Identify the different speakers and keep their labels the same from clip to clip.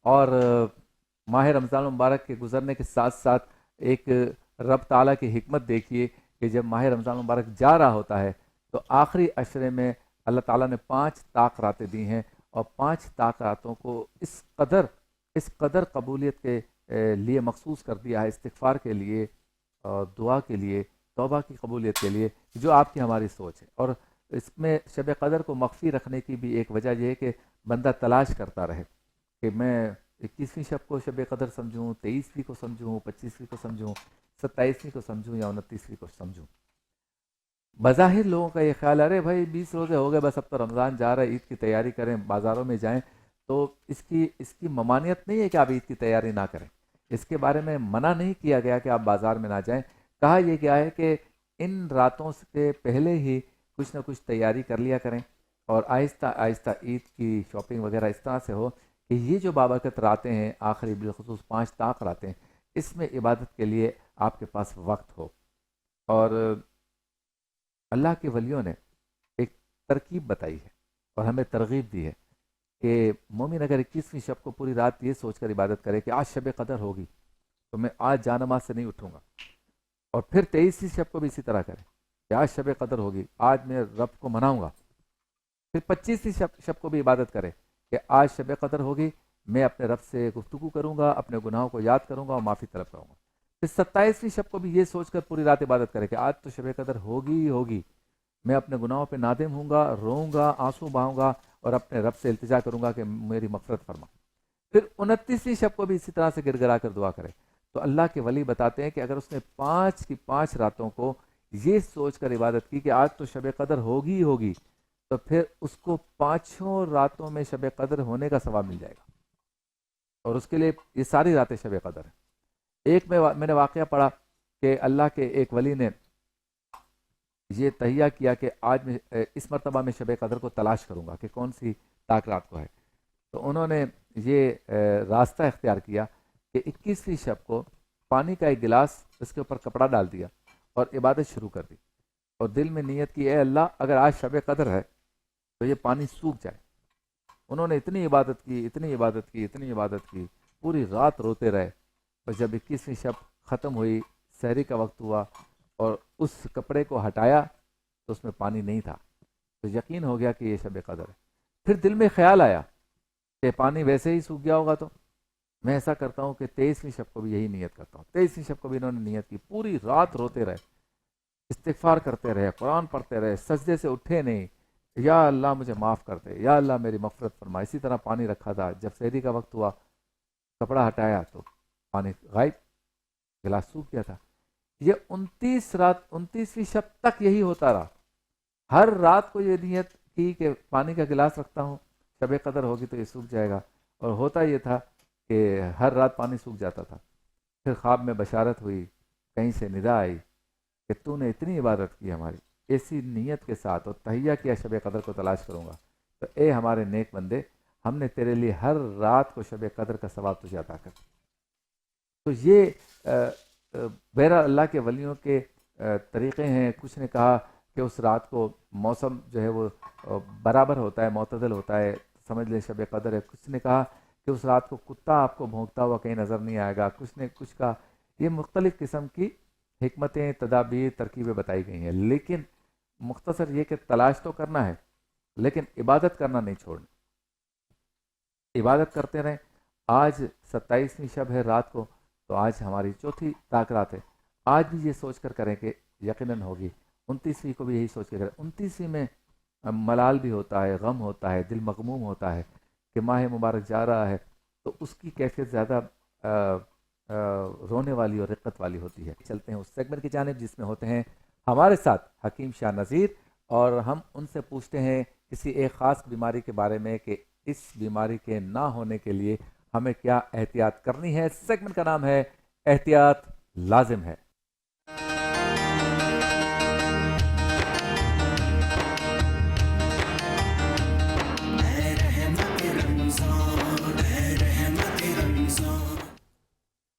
Speaker 1: اور ماہ رمضان المبارک کے گزرنے کے ساتھ ساتھ ایک رب تعالیٰ کی حکمت دیکھیے کہ جب ماہ رمضان المبارک جا رہا ہوتا ہے تو آخری عشرے میں اللہ تعالیٰ نے 5 طاق راتیں دی ہیں، اور 5 طاق راتوں کو اس قدر قبولیت کے لیے مخصوص کر دیا ہے، استغفار کے لیے اور دعا کے لیے، توبہ کی قبولیت کے لیے، جو آپ کی ہماری سوچ ہے۔ اور اس میں شب قدر کو مخفی رکھنے کی بھی ایک وجہ یہ ہے کہ بندہ تلاش کرتا رہے کہ میں 21ویں شب کو شب قدر سمجھوں، 23ویں کو سمجھوں، 25ویں کو سمجھوں، 27ویں کو سمجھوں یا 29ویں کو سمجھوں۔ بظاہر لوگوں کا یہ خیال ہے ارے بھائی 20 روزے ہو گئے، بس اب تو رمضان جا رہا ہے، عید کی تیاری کریں، بازاروں میں جائیں۔ تو اس کی ممانعت نہیں ہے کہ آپ عید کی تیاری نہ کریں، اس کے بارے میں منع نہیں کیا گیا کہ آپ بازار میں نہ جائیں۔ کہا یہ گیا ہے کہ ان راتوں سے پہلے ہی کچھ نہ کچھ تیاری کر لیا کریں، اور آہستہ آہستہ عید کی شاپنگ وغیرہ اس طرح سے ہو کہ یہ جو بابرکت راتیں ہیں، آخری بالخصوص 5 طاق راتیں، اس میں عبادت کے لیے آپ کے پاس وقت ہو۔ اور اللہ کے ولیوں نے ایک ترکیب بتائی ہے اور ہمیں ترغیب دی ہے کہ مومن اگر 21ویں شب کو پوری رات یہ سوچ کر عبادت کرے کہ آج شب قدر ہوگی تو میں آج جانماز سے نہیں اٹھوں گا، اور پھر 23ویں شب کو بھی اسی طرح کرے کہ آج شب قدر ہوگی، آج میں رب کو مناؤں گا، پھر 25ویں شب کو بھی عبادت کرے کہ آج شب قدر ہوگی، میں اپنے رب سے گفتگو کروں گا، اپنے گناہوں کو یاد کروں گا اور معافی طلب کروں گا، پھر 27ویں شب کو بھی یہ سوچ کر پوری رات عبادت کرے کہ آج تو شب قدر ہوگی ہی ہوگی، میں اپنے گناہوں پہ نادم ہوں گا، روؤں گا، آنسو بہاؤں گا اور اپنے رب سے التجا کروں گا کہ میری مغفرت فرما۔ پھر 29ویں شب کو بھی اسی طرح سے گڑ گڑا کر دعا کرے۔ تو اللہ کے ولی بتاتے ہیں کہ اگر اس نے 5 کی 5 راتوں کو یہ سوچ کر عبادت کی کہ آج تو شب قدر ہوگی ہی ہوگی، تو پھر اس کو 5 راتوں میں شب قدر ہونے کا ثواب مل جائے گا، اور اس کے لیے یہ ساری راتیں شب قدر ہیں۔ ایک میں نے واقعہ پڑھا کہ اللہ کے ایک ولی نے یہ تہیہ کیا کہ آج میں اس مرتبہ میں شب قدر کو تلاش کروں گا کہ کون سی طاق رات کو ہے، تو انہوں نے یہ راستہ اختیار کیا کہ 21ویں شب کو پانی کا ایک گلاس اس کے اوپر کپڑا ڈال دیا اور عبادت شروع کر دی، اور دل میں نیت کی اے اللہ اگر آج شب قدر ہے تو یہ پانی سوکھ جائے۔ انہوں نے اتنی عبادت کی، اتنی عبادت کی، اتنی عبادت کی، پوری رات روتے رہے، اور جب 21ویں شب ختم ہوئی، سحری کا وقت ہوا اور اس کپڑے کو ہٹایا تو اس میں پانی نہیں تھا، تو یقین ہو گیا کہ یہ شب قدر ہے۔ پھر دل میں خیال آیا کہ پانی ویسے ہی سوکھ گیا ہوگا، تو میں ایسا کرتا ہوں کہ 23ویں شب کو بھی یہی نیت کرتا ہوں۔ 23ویں شب کو بھی انہوں نے نیت کی، پوری رات روتے رہے، استغفار کرتے رہے، قرآن پڑھتے رہے، سجدے سے اٹھے نہیں، یا اللہ مجھے معاف کر دے، یا اللہ میری مغفرت فرما۔ اسی طرح پانی رکھا تھا، جب سحری کا وقت ہوا کپڑا ہٹایا تو پانی غائب، گلاس سوکھ گیا تھا۔ یہ 29ویں شب تک یہی ہوتا رہا، ہر رات کو یہ نیت کی کہ پانی کا گلاس رکھتا ہوں، شب قدر ہوگی تو یہ سوکھ جائے گا، اور ہوتا یہ تھا کہ ہر رات پانی سوکھ جاتا تھا۔ پھر خواب میں بشارت ہوئی، کہیں سے ندا آئی کہ تو نے اتنی عبادت کی ہماری، ایسی نیت کے ساتھ، اور تہیہ کیا شب قدر کو تلاش کروں گا، تو اے ہمارے نیک بندے، ہم نے تیرے لیے ہر رات کو شب قدر کا ثواب تجھے عطا کر۔ تو یہ بہرحال اللہ کے ولیوں کے طریقے ہیں۔ کچھ نے کہا کہ اس رات کو موسم جو ہے وہ برابر ہوتا ہے، معتدل ہوتا ہے، سمجھ لیں شب قدر ہے۔ کچھ نے کہا کہ اس رات کو کتا آپ کو بھونکتا ہوا کہیں نظر نہیں آئے گا، کچھ کہا۔ یہ مختلف قسم کی حکمتیں، تدابیر، ترکیبیں بتائی گئی ہیں، لیکن مختصر یہ کہ تلاش تو کرنا ہے لیکن عبادت کرنا نہیں چھوڑنا، عبادت کرتے رہیں۔ آج 27ویں شب ہے رات کو، تو آج ہماری 4تھی طاق رات ہے، آج بھی یہ سوچ کر کریں کہ یقیناً ہوگی۔ 29ویں کو بھی یہی سوچ کے کریں۔ 29ویں میں ملال بھی ہوتا ہے، غم ہوتا ہے، دل مغموم ہوتا ہے کہ ماہ مبارک جا رہا ہے، تو اس کی کیفیت زیادہ رونے والی اور رقت والی ہوتی ہے۔ چلتے ہیں اس سیگمنٹ کی جانب جس میں ہوتے ہیں ہمارے ساتھ حکیم شاہ نذیر، اور ہم ان سے پوچھتے ہیں کسی ایک خاص بیماری کے بارے میں کہ اس بیماری کے نہ ہونے کے لیے ہمیں کیا احتیاط کرنی ہے۔ سیگمنٹ کا نام ہے احتیاط لازم ہے۔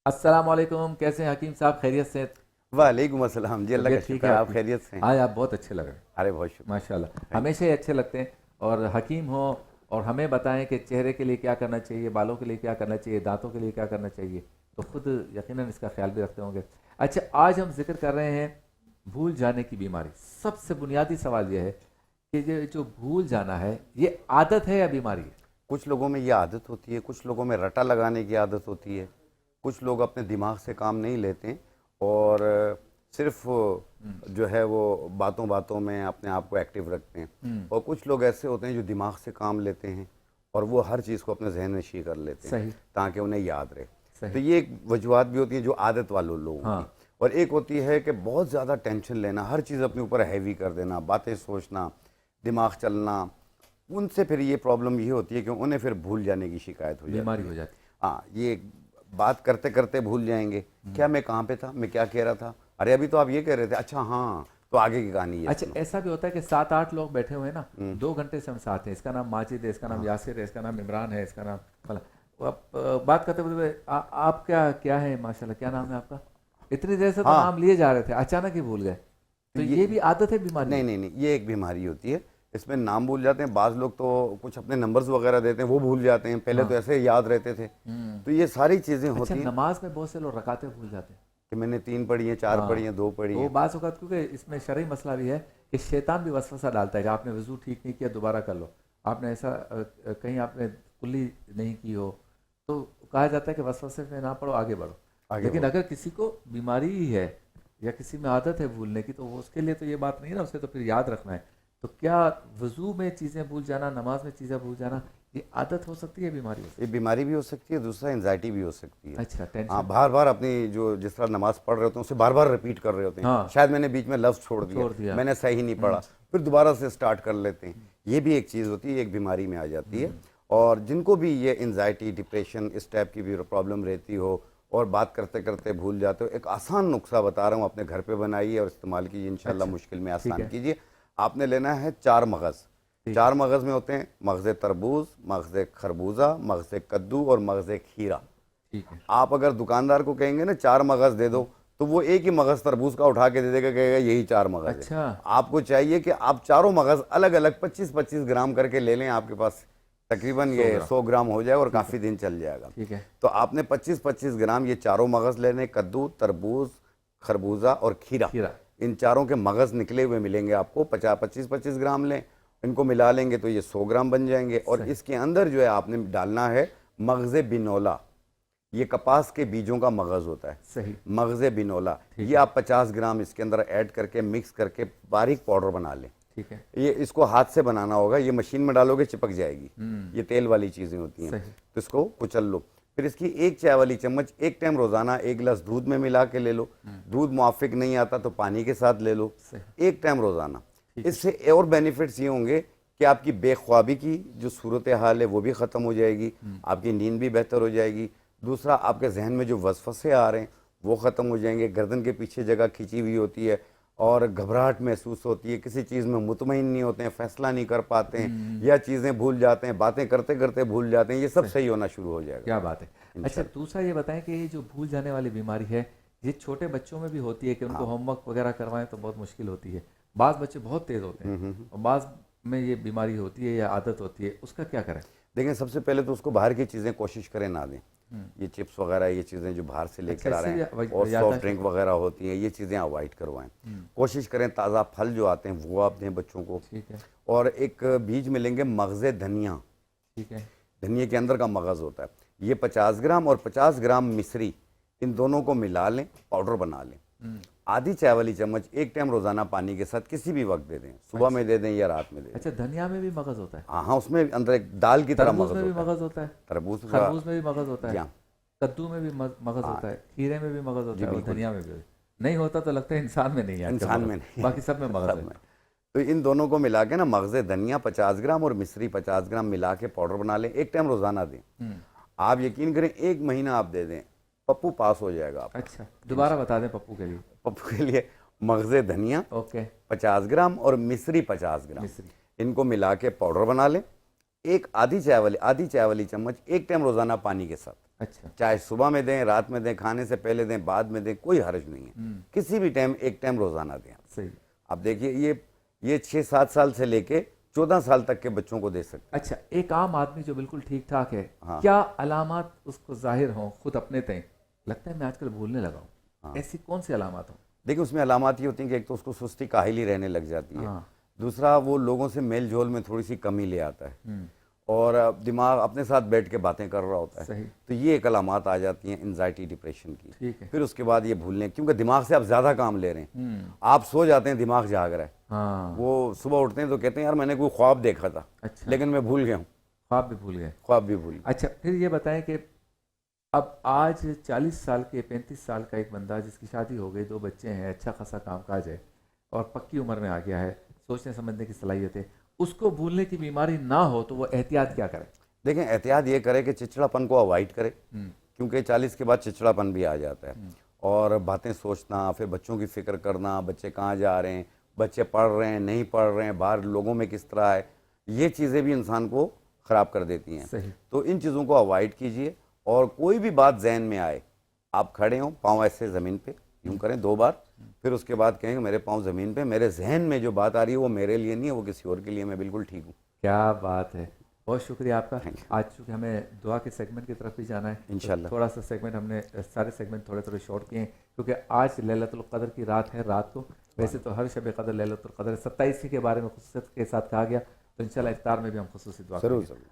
Speaker 1: السلام علیکم، کیسے ہیں حکیم صاحب؟ خیریت سے؟
Speaker 2: وعلیکم السلام جی، اللہ کا
Speaker 1: ٹھیک
Speaker 2: شکر
Speaker 1: ہے
Speaker 2: ہے، آپ خیریت سے ہیں؟
Speaker 1: آج آپ بہت اچھے لگ رہے ہیں،
Speaker 2: ارے بہت شکر،
Speaker 1: ماشاء اللہ، ہمیشہ ہی اچھے لگتے ہیں، اور حکیم ہوں اور ہمیں بتائیں کہ چہرے کے لیے کیا کرنا چاہیے, بالوں کے لیے کیا کرنا چاہیے, دانتوں کے لیے کیا کرنا چاہیے, تو خود یقیناً اس کا خیال بھی رکھتے ہوں گے. اچھا, آج ہم ذکر کر رہے ہیں بھول جانے کی بیماری. سب سے بنیادی سوال یہ ہے کہ یہ جو بھول جانا ہے یہ عادت ہے یا بیماری ہے؟
Speaker 2: کچھ لوگوں میں یہ عادت ہوتی ہے, کچھ لوگوں میں رٹا لگانے کی عادت ہوتی ہے, کچھ لوگ اپنے دماغ سے کام نہیں لیتے اور صرف جو ہے وہ باتوں باتوں میں اپنے آپ کو ایکٹیو رکھتے ہیں, اور کچھ لوگ ایسے ہوتے ہیں جو دماغ سے کام لیتے ہیں اور وہ ہر چیز کو اپنے ذہن نشیں کر لیتے ہیں تاکہ انہیں یاد رہے. تو یہ ایک وجوہات بھی ہوتی ہیں جو عادت والوں لوگوں کی, اور ایک ہوتی ہے کہ بہت زیادہ ٹینشن لینا, ہر چیز اپنے اوپر ہیوی کر دینا, باتیں سوچنا, دماغ چلنا. ان سے پھر یہ پرابلم یہ ہوتی ہے کہ انہیں پھر بھول جانے کی شکایت ہو جاتی ہے,
Speaker 1: بیماری ہو جاتی ہے.
Speaker 2: ہاں, یہ بات کرتے کرتے بھول جائیں گے, کیا میں کہاں پہ تھا, میں کیا کہہ رہا تھا, ارے ابھی تو آپ یہ کہہ رہے تھے, اچھا ہاں, تو آگے کی کہانی ہے.
Speaker 1: اچھا, ایسا بھی ہوتا ہے کہ 7-8 لوگ بیٹھے ہوئے ہیں نا, 2 گھنٹے سے ہم ساتھ ہیں, اس کا نام ماجد ہے, اس کا نام یاسر ہے, اس کا نام عمران ہے, اس کا نام فلاں, بات کرتے ہوئے آپ کیا ہے, ماشاءاللہ کیا نام ہے آپ کا, اتنی دیر سے تو نام لیے جا رہے تھے, اچانک ہی بھول گئے. تو یہ بھی عادت ہے, بیماری؟
Speaker 2: نہیں, یہ ایک بیماری ہوتی ہے, اس میں نام بھول جاتے ہیں. بعض لوگ تو کچھ اپنے نمبرز وغیرہ دیتے ہیں, وہ بھول جاتے ہیں, پہلے تو ایسے یاد رہتے تھے. تو یہ ساری چیزیں ہوتی ہیں.
Speaker 1: نماز میں بہت سے لوگ رکعتیں بھول جاتے ہیں
Speaker 2: کہ میں نے 3 پڑھی ہیں, 4 پڑھی ہیں, 2 پڑھی ہیں.
Speaker 1: وہ بعض اوقات کیونکہ اس میں شرعی مسئلہ بھی ہے کہ شیطان بھی وسوسہ ڈالتا ہے کہ آپ نے وضو ٹھیک نہیں کیا, دوبارہ کر لو, آپ نے ایسا کہیں آپ نے کلی نہیں کی ہو, تو کہا جاتا ہے کہ وسوسے میں نہ پڑو, آگے بڑھو. لیکن اگر کسی کو بیماری ہی ہے یا کسی میں عادت ہے بھولنے کی, تو اس کے لیے تو یہ بات نہیں ہے نا, اسے تو پھر یاد رکھنا ہے. تو کیا وضو میں چیزیں بھول جانا, نماز میں چیزیں بھول جانا, یہ عادت ہو سکتی ہے, بیماری ہو سکتی ہے؟
Speaker 2: یہ بیماری بھی ہو سکتی ہے, دوسرا انزائٹی بھی ہو سکتی ہے.
Speaker 1: اچھا,
Speaker 2: ہاں, بار بار اپنی جو جس طرح نماز پڑھ رہے ہوتے ہیں اسے بار بار ریپیٹ کر رہے ہوتے ہیں, شاید میں نے بیچ میں لفظ چھوڑ دیا, میں نے صحیح نہیں پڑھا, پھر دوبارہ سے سٹارٹ کر لیتے ہیں. یہ بھی ایک چیز ہوتی ہے, ایک بیماری میں آ جاتی ہے. اور جن کو بھی یہ انزائٹی, ڈپریشن, اس ٹائپ کی بھی پرابلم رہتی ہو اور بات کرتے کرتے بھول جاتے ہو, ایک آسان نسخہ بتا رہا ہوں, اپنے گھر پہ بنائیے اور استعمال کیجیے, انشاءاللہ مشکل میں آسان کیجیے. آپ نے لینا ہے 4 مغز. 4 مغز میں ہوتے ہیں مغز تربوز, مغز خربوزہ, مغز کدو اور مغز کھیرا. آپ اگر دکاندار کو کہیں گے نا 4 مغز دے دو, تو وہ ایک ہی مغز تربوز کا اٹھا کے دے دے گا, کہے گا یہی 4 مغز ہے. آپ کو چاہیے کہ آپ چاروں مغز الگ الگ 25-25 گرام کر کے لے لیں, آپ کے پاس تقریباً یہ 100 گرام ہو جائے اور کافی دن چل جائے گا. تو آپ نے 25-25 گرام یہ چاروں مغز لینے, کدو, تربوز, خربوزہ اور کھیرا. ان چاروں کے مغز نکلے ہوئے ملیں گے آپ کو, 25-25 گرام لیں, ان کو ملا لیں گے تو یہ 100 گرام بن جائیں گے. اور اس کے اندر جو ہے آپ نے ڈالنا ہے مغز بنولا. یہ کپاس کے بیجوں کا مغز ہوتا ہے, مغز بنولا. یہ آپ 50 گرام اس کے اندر ایڈ کر کے مکس کر کے باریک پاؤڈر بنا لیں. یہ اس کو ہاتھ سے بنانا ہوگا, یہ مشین میں ڈالو گے چپک جائے گی, یہ تیل والی چیزیں ہوتی ہیں. تو اس کو کچل لو, پھر اس کی 1 چائے والی چمچ ایک ٹائم روزانہ 1 گلاس دودھ میں ملا کے لے لو. دودھ موافق نہیں آتا تو پانی کے ساتھ لے لو, 1 ٹائم روزانہ. اس سے اور بینیفٹس یہ ہوں گے کہ آپ کی بے خوابی کی جو صورتحال ہے وہ بھی ختم ہو جائے گی, آپ کی نیند بھی بہتر ہو جائے گی. دوسرا, آپ کے ذہن میں جو وسوسے آ رہے ہیں وہ ختم ہو جائیں گے. گردن کے پیچھے جگہ کھینچی ہوئی ہوتی ہے اور گھبراہٹ محسوس ہوتی ہے, کسی چیز میں مطمئن نہیں ہوتے ہیں, فیصلہ نہیں کر پاتے ہیں, یا چیزیں بھول جاتے ہیں, باتیں کرتے کرتے بھول جاتے ہیں, یہ سب صحیح ہونا شروع ہو جائے گا.
Speaker 1: کیا بات ہے. اچھا, دوسرا یہ بتائیں کہ یہ جو بھول جانے والی بیماری ہے یہ چھوٹے بچوں میں بھی ہوتی ہے کہ ان کو ہوم ورک وغیرہ کروائیں تو بہت مشکل ہوتی ہے. بعض بچے بہت تیز ہوتے ہیں اور بعض میں یہ بیماری ہوتی ہے یا عادت ہوتی ہے, اس کا کیا کریں؟
Speaker 2: دیکھیں, سب سے پہلے تو اس کو باہر کی چیزیں کوشش کریں نہ دیں. یہ چپس وغیرہ, یہ چیزیں جو باہر سے لے کر آ رہے ہیں, اور سافٹ ڈرنک وغیرہ ہوتی ہیں, یہ چیزیں اوائڈ کروائیں. کوشش کریں تازہ پھل جو آتے ہیں وہ آپ دیں بچوں کو. اور ایک بیج ملیں گے مغز دھنیا. دھنیا کے اندر کا مغز ہوتا ہے, یہ 50 گرام اور 50 گرام مصری, ان دونوں کو ملا لیں, پاؤڈر بنا لیں. آدھی چائے والی چمچ 1 ٹائم روزانہ پانی کے ساتھ کسی بھی وقت دے دیں, صبح میں دے دیں یا رات میں دے دیں.
Speaker 1: اچھا, دھنیا میں بھی مغز ہوتا ہے؟
Speaker 2: ہاں, اس میں اندر ایک دال کی طرح مغز
Speaker 1: ہوتا ہے.
Speaker 2: تربوز
Speaker 1: خربوز میں بھی مغز ہوتا ہے, کدو میں بھی مغز ہوتا ہے, کھیرے میں بھی مغز ہوتا ہے, اور دھنیا میں بھی نہیں ہوتا. تو لگتا ہے انسان میں نہیں ہے,
Speaker 2: انسان میں نہیں,
Speaker 1: باقی سب میں مغز ہے.
Speaker 2: تو ان دونوں کو ملا کے نا, مغز دھنیا 50 گرام اور مصری 50 گرام ملا کے پاؤڈر بنا لیں, 1 ٹائم روزانہ دیں. آپ یقین کریں 1 مہینہ آپ دے دیں, پپو پاس ہو جائے گا آپ.
Speaker 1: اچھا, دوبارہ بتا دیں پپو کے لیے.
Speaker 2: پپو کے لیے مغز دھنیا 50 گرام اور مصری 50 گرام, ان کو ملا کے پاؤڈر بنا لیں. آدھی چائے والی چمچ 1 ٹائم روزانہ پانی کے ساتھ.
Speaker 1: اچھا,
Speaker 2: چاہے صبح میں دیں, رات میں دیں, کھانے سے پہلے دیں, بعد میں دیں, کوئی حرج نہیں ہے. کسی بھی ٹائم 1 ٹائم روزانہ دیں.
Speaker 1: صحیح.
Speaker 2: اب دیکھیے, یہ 6-7 سال سے لے کے 14 سال تک کے بچوں کو دے سکتے ہیں۔
Speaker 1: اچھا، ایک عام آدمی جو بالکل ٹھیک ٹھاک ہے، کیا علامات اس کو ظاہر ہوں خود اپنے تئیں؟ لگتا ہے میں آج کل بھولنے لگا ہوں، ایسی کون سی علامات ہوں؟
Speaker 2: دیکھیں اس میں علامات یہ ہوتی ہیں کہ ایک تو اس کو سستی کاہلی رہنے لگ جاتی ہے، دوسرا وہ لوگوں سے میل جول میں تھوڑی سی کمی لے آتا ہے، اور دماغ اپنے ساتھ بیٹھ کے باتیں کر رہا ہوتا ہے، تو یہ ایک علامات آ جاتی ہیں انزائٹی ڈپریشن کی۔ پھر اس کے بعد یہ بھولنے، کیونکہ دماغ سے آپ زیادہ کام لے رہے ہیں، آپ سو جاتے ہیں دماغ جاگ رہا ہے، وہ صبح اٹھتے ہیں تو کہتے ہیں یار میں نے کوئی خواب دیکھا تھا لیکن میں بھول گیا ہوں،
Speaker 1: خواب بھی بھول گئے،
Speaker 2: خواب بھی بھول گئے۔
Speaker 1: اچھا، پھر یہ بتائیں کہ اب آج 40 سال کے 35 سال کا ایک بندہ جس کی شادی ہو گئی، 2 بچے ہیں، اچھا خاصا کام کاج ہے اور پکی عمر میں آ گیا ہے، سوچنے سمجھنے کی صلاحیت ہے، اس کو بھولنے کی بیماری نہ ہو تو وہ احتیاط کیا کرے؟
Speaker 2: دیکھیں احتیاط یہ کرے کہ چچڑاپن کو اوائڈ کرے، کیونکہ 40 کے بعد چچڑاپن بھی آ جاتا ہے، اور باتیں سوچنا، پھر بچوں کی فکر کرنا، بچے کہاں جا رہے ہیں، بچے پڑھ رہے ہیں نہیں پڑھ رہے ہیں، باہر لوگوں میں کس طرح ہے، یہ چیزیں بھی انسان کو خراب کر دیتی ہیں۔ تو ان چیزوں کو اوائڈ کیجئے، اور کوئی بھی بات ذہن میں آئے، آپ کھڑے ہوں، پاؤں ایسے زمین پہ یوں کریں 2 بار، پھر اس کے بعد کہیں کہ میرے پاؤں زمین پہ، میرے ذہن میں جو بات آ رہی ہے وہ میرے لیے نہیں ہے، وہ کسی اور کے لیے، میں بالکل ٹھیک ہوں۔
Speaker 1: کیا بات ہے، بہت شکریہ آپ کا۔ آج چونکہ ہمیں دعا کے سیگمنٹ کی طرف بھی جانا ہے، انشاءاللہ تھوڑا سا سیگمنٹ ہم نے سارے سیگمنٹ تھوڑے شارٹ کیے ہیں، کیونکہ آج لیلۃ القدر کی رات ہے، رات کو ویسے تو ہر شب قدر لیلۃ القدر 27 کے بارے میں خصوصیت کے ساتھ کہا گیا، تو انشاءاللہ افطار میں بھی ہم خصوصی دعا کریں گے۔